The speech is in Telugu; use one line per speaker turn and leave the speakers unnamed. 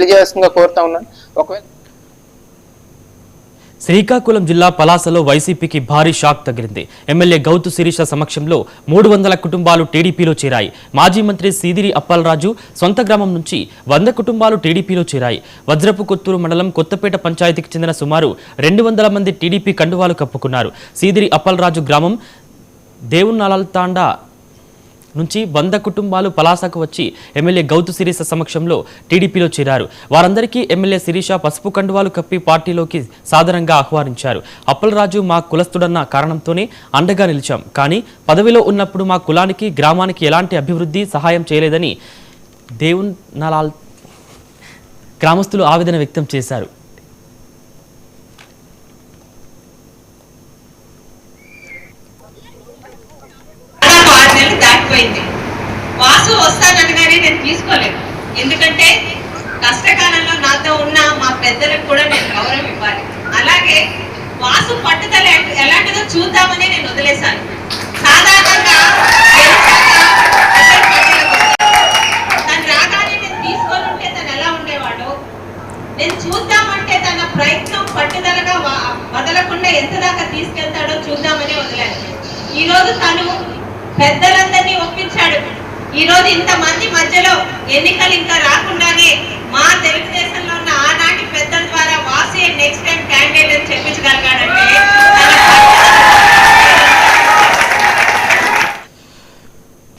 తెలియజేస్తుందిగా కోరుతా ఉన్నాను. ఒకవేళ
శ్రీకాకుళం జిల్లా పలాసలో వైసీపీకి భారీ షాక్ తగిలింది. ఎమ్మెల్యే గౌతు శిరీష సమక్షంలో 300 కుటుంబాలు టీడీపీలో చేరాయి. మాజీ మంత్రి సీదిరి అప్పలరాజు సొంత గ్రామం నుంచి 100 కుటుంబాలు టీడీపీలో చేరాయి. వజ్రపు కొత్తూరు మండలం కొత్తపేట పంచాయతీకి చెందిన సుమారు 200 మంది టీడీపీ కండువాలు కప్పుకున్నారు. సీదిరి అప్పలరాజు గ్రామం దేవునాలతాండా నుంచి 100 కుటుంబాలు పలాసకు వచ్చి ఎమ్మెల్యే గౌతు శిరీష సమక్షంలో టీడీపీలో చేరారు. వారందరికీ ఎమ్మెల్యే శిరీష పసుపు కండువాలు కప్పి పార్టీలోకి సాదరంగా ఆహ్వానించారు. అప్పలరాజు మా కులస్తుడన్న కారణంతోనే అండగా నిలిచాం, కానీ పదవిలో ఉన్నప్పుడు మా కులానికి గ్రామానికి ఎలాంటి అభివృద్ధి సహాయం చేయలేదని దేవునాలాల్ గ్రామస్తులు ఆవేదన వ్యక్తం చేశారు.
వాసు వస్తాననగానే నేను తీసుకోలేదు. ఎందుకంటే కష్టకాలంలో నాతో ఉన్న మా పెద్దలకు కూడా నేను గౌరవం ఇవ్వాలి. అలాగే వాసు పట్టుదల ఎలాంటిదో చూద్దామని నేను వదిలేశాను. సాధారణంగా తను రాగానే నేను తీసుకొని ఉంటే తను ఎలా ఉండేవాడో, నేను చూద్దామంటే తన ప్రయత్నం పట్టుదలగా వదలకుండా ఎంత దాకా తీసుకెళ్తాడో చూద్దామని వదిలాను. ఈరోజు తను పెద్దలందరినీ ఒప్పించాడు. ఈ రోజు ఇంతమంది మధ్యలో ఎన్నికలు ఇంకా రాకుండానే మా